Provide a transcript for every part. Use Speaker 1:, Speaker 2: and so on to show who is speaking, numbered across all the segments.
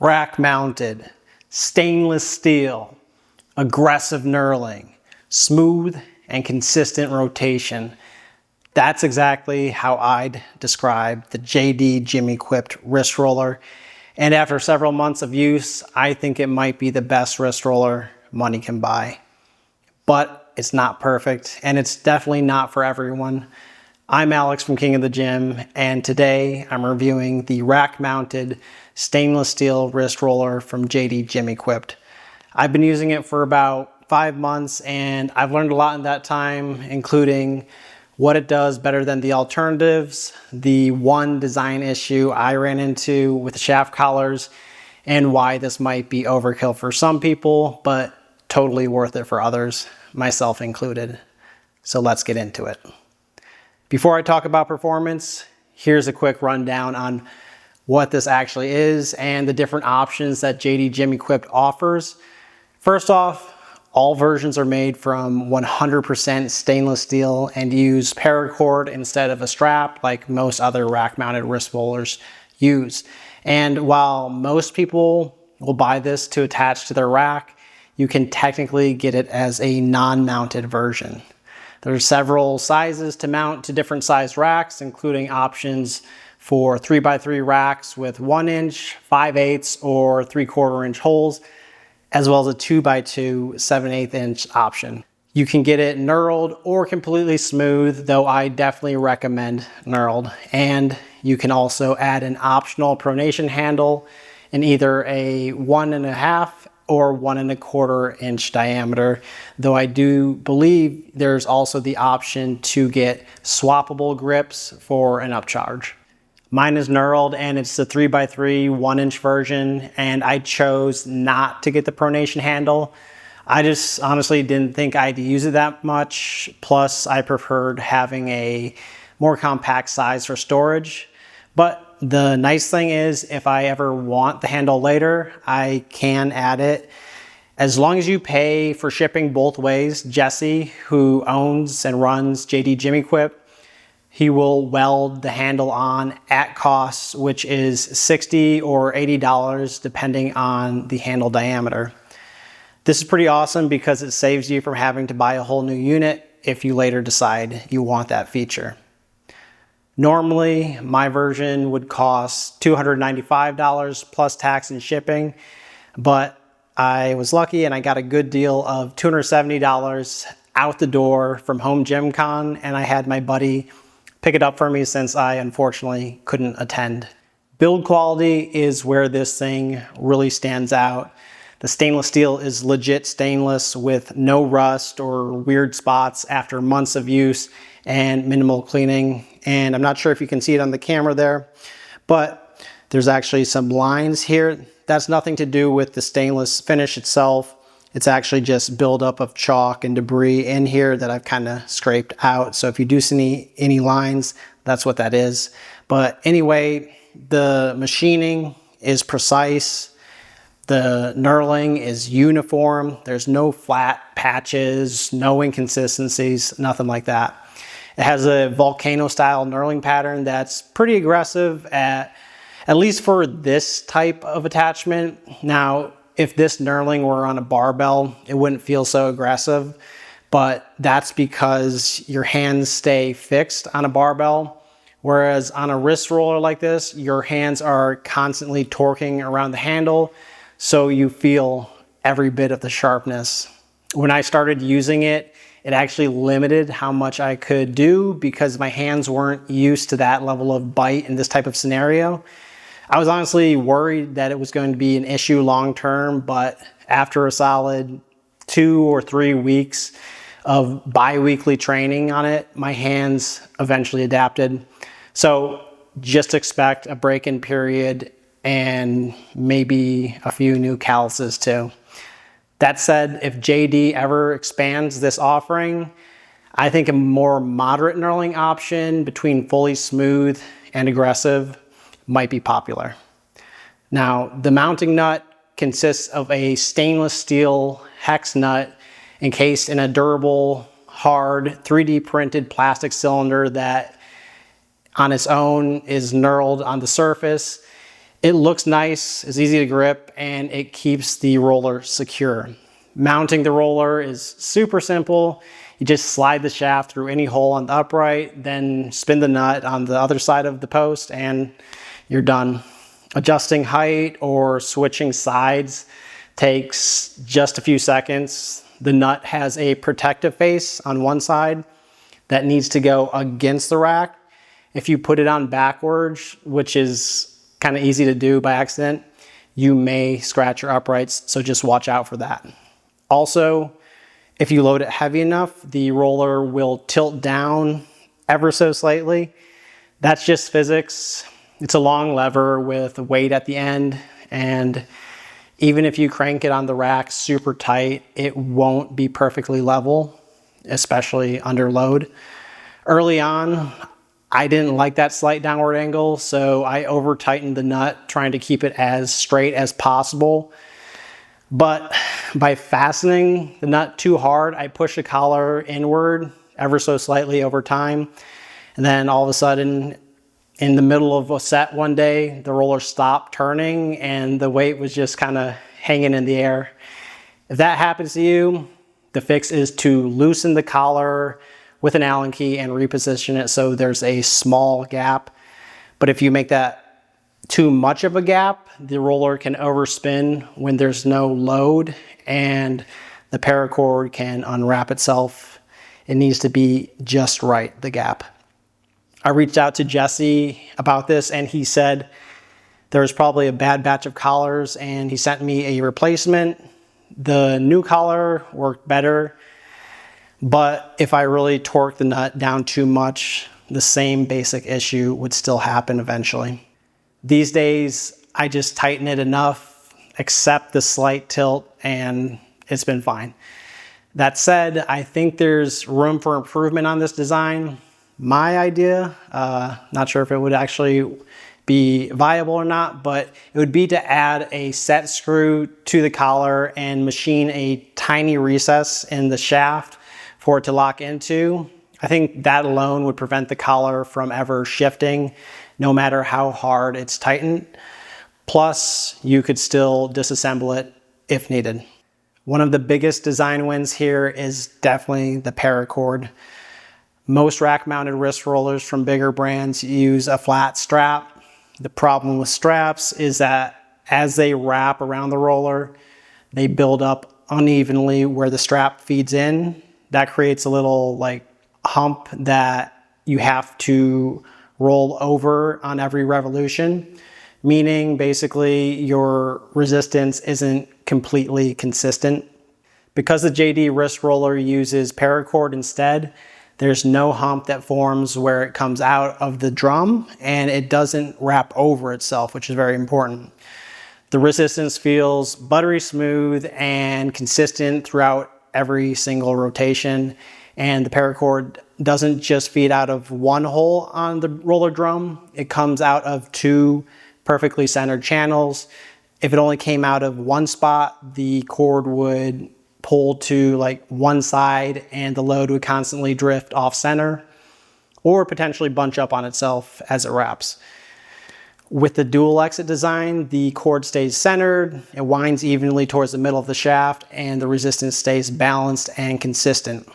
Speaker 1: rack mounted, stainless steel, aggressive knurling, smooth and consistent rotation. That's exactly how I'd describe the JD Gym Equipped wrist roller. And after several months of use, I think it might be the best wrist roller money can buy. But it's not perfect, and it's definitely not for everyone. I'm Alex from King of the Gym, and today I'm reviewing the rack-mounted stainless steel wrist roller from JD Gym Equipped. I've been using it for about 5 months, and I've learned a lot in that time, including what it does better than the alternatives, the one design issue I ran into with the shaft collars, and why this might be overkill for some people, but totally worth it for others, myself included. So let's get into it. Before I talk about performance, here's a quick rundown on what this actually is and the different options that JD Gym Equipped offers. First off, all versions are made from 100% stainless steel and use paracord instead of a strap like most other rack-mounted wrist rollers use. And while most people will buy this to attach to their rack, you can technically get it as a non-mounted version. There's several sizes to mount to different size racks, including options for 3x3 racks with 1 inch, 5/8, or 3/4 inch holes, as well as a 2x2 7/8 inch option. You can get it knurled or completely smooth, though I definitely recommend knurled. And you can also add an optional pronation handle in either a 1.5 or 1.25 inch diameter, though I do believe there's also the option to get swappable grips for an upcharge. Mine is knurled and it's the 3x3 1 inch version, and I chose not to get the pronation handle. I just honestly didn't think I'd use it that much. Plus I preferred having a more compact size for storage. But the nice thing is, if I ever want the handle later, I can add it. As long as you pay for shipping both ways, Jesse, who owns and runs JD Gym Equipped, he will weld the handle on at cost, which is $60 or $80 depending on the handle diameter. This is pretty awesome because it saves you from having to buy a whole new unit if you later decide you want that feature. Normally, my version would cost $295 plus tax and shipping, but I was lucky and I got a good deal of $270 out the door from Home Gym Con, and I had my buddy pick it up for me since I unfortunately couldn't attend. Build quality is where this thing really stands out. The stainless steel is legit stainless with no rust or weird spots after months of use and minimal cleaning. And I'm not sure if you can see it on the camera there, but there's actually some lines here. That's nothing to do with the stainless finish itself. It's actually just buildup of chalk and debris in here that I've kind of scraped out. So if you do see any lines, that's what that is. But anyway, the machining is precise. The knurling is uniform. There's no flat patches, no inconsistencies, nothing like that. It has a volcano style knurling pattern that's pretty aggressive at least for this type of attachment. Now, if this knurling were on a barbell, it wouldn't feel so aggressive, but that's because your hands stay fixed on a barbell. Whereas on a wrist roller like this, your hands are constantly torquing around the handle, so you feel every bit of the sharpness. When I started using it, it actually limited how much I could do because my hands weren't used to that level of bite in this type of scenario. I was honestly worried that it was going to be an issue long term, but after a solid 2 or 3 weeks of bi-weekly training on it, my hands eventually adapted. So just expect a break-in period and maybe a few new calluses too. That said, if JD ever expands this offering, I think a more moderate knurling option between fully smooth and aggressive might be popular. Now, the mounting nut consists of a stainless steel hex nut encased in a durable, hard, 3D printed plastic cylinder that on its own is knurled on the surface. It looks nice, it's easy to grip, and it keeps the roller secure. Mounting the roller is super simple. You just slide the shaft through any hole on the upright, then spin the nut on the other side of the post, and you're done. Adjusting height or switching sides takes just a few seconds. The nut has a protective face on one side that needs to go against the rack. If you put it on backwards, which is kind of easy to do by accident, you may scratch your uprights, so just watch out for that. Also, if you load it heavy enough, the roller will tilt down ever so slightly. That's just physics. It's a long lever with a weight at the end, and even if you crank it on the rack super tight, it won't be perfectly level, especially under load. Early on, I didn't like that slight downward angle, so I over tightened the nut, trying to keep it as straight as possible. But by fastening the nut too hard, I pushed the collar inward ever so slightly over time. And then all of a sudden, in the middle of a set one day, the roller stopped turning and the weight was just kind of hanging in the air. If that happens to you, the fix is to loosen the collar with an Allen key and reposition it so there's a small gap. But if you make that too much of a gap, the roller can overspin when there's no load and the paracord can unwrap itself. It needs to be just right, the gap. I reached out to Jesse about this and he said there was probably a bad batch of collars and he sent me a replacement. The new collar worked better, but if I really torqued the nut down too much, the same basic issue would still happen eventually. These days, I just tighten it enough, accept the slight tilt, and it's been fine. That said, I think there's room for improvement on this design. My idea, not sure if it would actually be viable or not, but it would be to add a set screw to the collar and machine a tiny recess in the shaft for it to lock into. I think that alone would prevent the collar from ever shifting, no matter how hard it's tightened. Plus, you could still disassemble it if needed. One of the biggest design wins here is definitely the paracord. Most rack-mounted wrist rollers from bigger brands use a flat strap. The problem with straps is that as they wrap around the roller, they build up unevenly where the strap feeds in. That creates a little hump that you have to roll over on every revolution, meaning basically your resistance isn't completely consistent. Because the JD wrist roller uses paracord instead, there's no hump that forms where it comes out of the drum and it doesn't wrap over itself, which is very important. The resistance feels buttery smooth and consistent throughout every single rotation, and the paracord doesn't just feed out of one hole on the roller drum, it comes out of two perfectly centered channels. If it only came out of one spot, the cord would pull to one side and the load would constantly drift off center or potentially bunch up on itself as it wraps. With the dual exit design, the cord stays centered, it winds evenly towards the middle of the shaft, and the resistance stays balanced and consistent.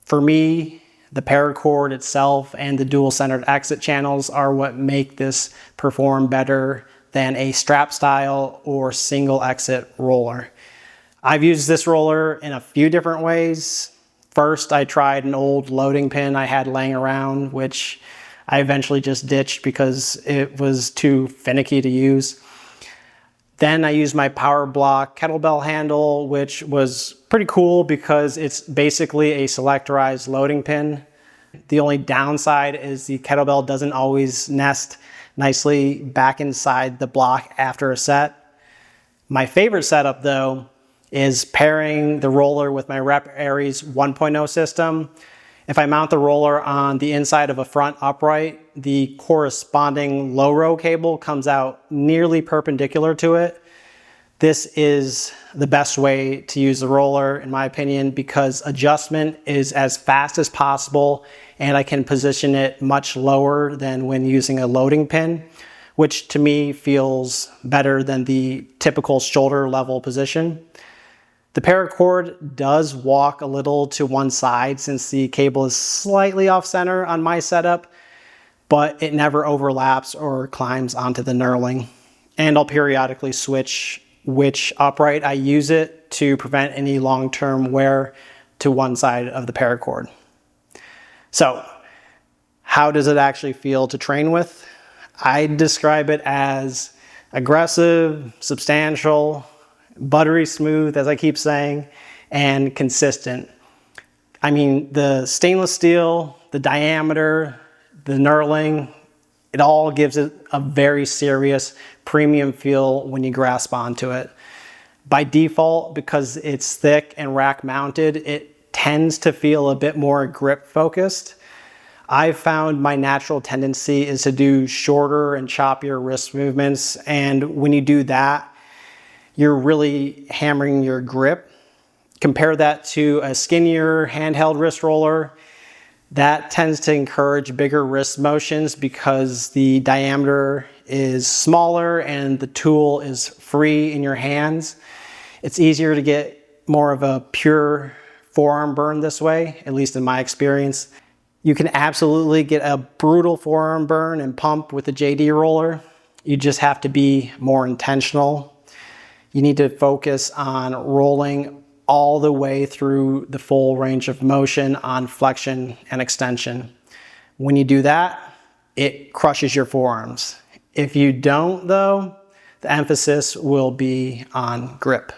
Speaker 1: For me, the paracord itself and the dual centered exit channels are what make this perform better than a strap style or single exit roller. I've used this roller in a few different ways. First, I tried an old loading pin I had laying around, which I eventually just ditched because it was too finicky to use. Then I used my PowerBlock kettlebell handle, which was pretty cool because it's basically a selectorized loading pin. The only downside is the kettlebell doesn't always nest nicely back inside the block after a set. My favorite setup though is pairing the roller with my Rep Aries 1.0 system. If I mount the roller on the inside of a front upright, the corresponding low row cable comes out nearly perpendicular to it. This is the best way to use the roller, in my opinion, because adjustment is as fast as possible and I can position it much lower than when using a loading pin, which to me feels better than the typical shoulder level position. The Paracord does walk a little to one side since the cable is slightly off center on my setup, but it never overlaps or climbs onto the knurling. And I'll periodically switch which upright I use it to prevent any long-term wear to one side of the Paracord. So, how does it actually feel to train with? I describe it as aggressive, substantial, buttery smooth, as I keep saying, and consistent. I mean, the stainless steel, the diameter, the knurling, it all gives it a very serious premium feel when you grasp onto it. By default, because it's thick and rack mounted, it tends to feel a bit more grip focused. I've found my natural tendency is to do shorter and choppier wrist movements, and when you do that, you're really hammering your grip. Compare that to a skinnier handheld wrist roller. That tends to encourage bigger wrist motions because the diameter is smaller and the tool is free in your hands. It's easier to get more of a pure forearm burn this way, at least in my experience. You can absolutely get a brutal forearm burn and pump with the JD roller. You just have to be more intentional. You need to focus on rolling all the way through the full range of motion on flexion and extension. When you do that, it crushes your forearms. If you don't though, the emphasis will be on grip.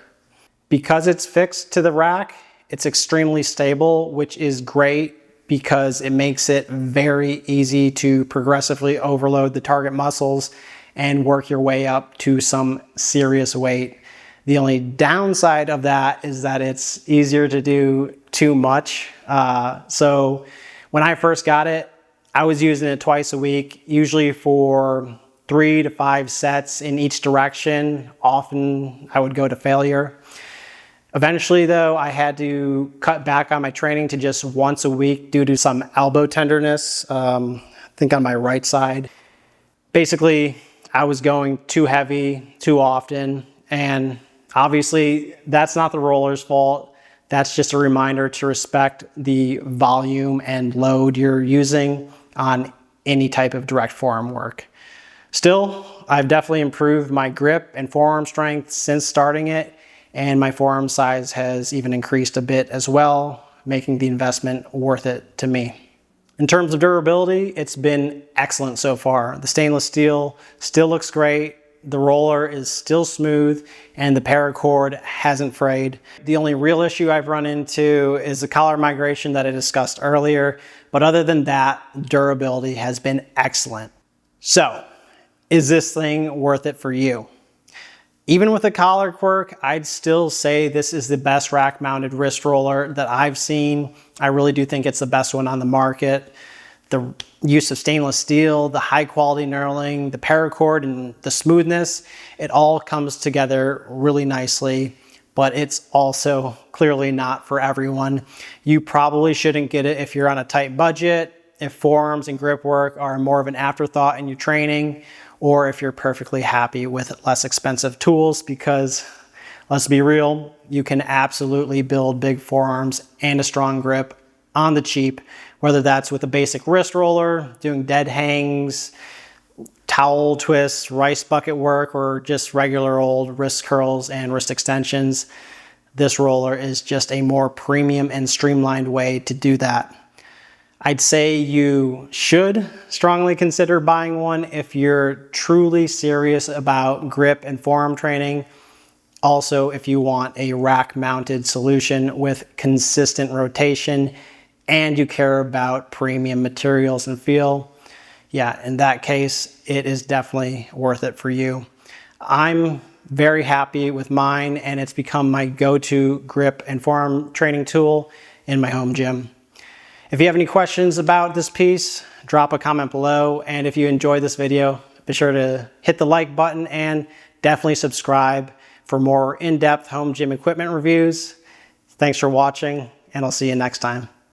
Speaker 1: Because it's fixed to the rack, it's extremely stable, which is great because it makes it very easy to progressively overload the target muscles and work your way up to some serious weight. The only downside of that is that it's easier to do too much. So when I first got it, I was using it twice a week, usually for 3 to 5 sets in each direction. Often I would go to failure. Eventually though, I had to cut back on my training to just once a week due to some elbow tenderness, I think on my right side. Basically, I was going too heavy too often, and obviously that's not the roller's fault. That's just a reminder to respect the volume and load you're using on any type of direct forearm work. Still, I've definitely improved my grip and forearm strength since starting it, and my forearm size has even increased a bit as well, making the investment worth it to me. In terms of durability, it's been excellent so far. The stainless steel still looks great, the roller is still smooth, and the Paracord hasn't frayed. The only real issue I've run into is the collar migration that I discussed earlier, but other than that, durability has been excellent. So, is this thing worth it for you? Even with a collar quirk, I'd still say this is the best rack-mounted wrist roller that I've seen. I really do think it's the best one on the market. The use of stainless steel, the high-quality knurling, the Paracord, and the smoothness, it all comes together really nicely, but it's also clearly not for everyone. You probably shouldn't get it if you're on a tight budget, if forearms and grip work are more of an afterthought in your training, or if you're perfectly happy with less expensive tools, because let's be real, you can absolutely build big forearms and a strong grip on the cheap, whether that's with a basic wrist roller, doing dead hangs, towel twists, rice bucket work, or just regular old wrist curls and wrist extensions. This roller is just a more premium and streamlined way to do that. I'd say you should strongly consider buying one if you're truly serious about grip and forearm training. Also, if you want a rack-mounted solution with consistent rotation and you care about premium materials and feel, yeah, in that case, it is definitely worth it for you. I'm very happy with mine, and it's become my go-to grip and forearm training tool in my home gym. If you have any questions about this piece, drop a comment below. And if you enjoyed this video, be sure to hit the like button and definitely subscribe for more in-depth home gym equipment reviews. Thanks for watching, and I'll see you next time.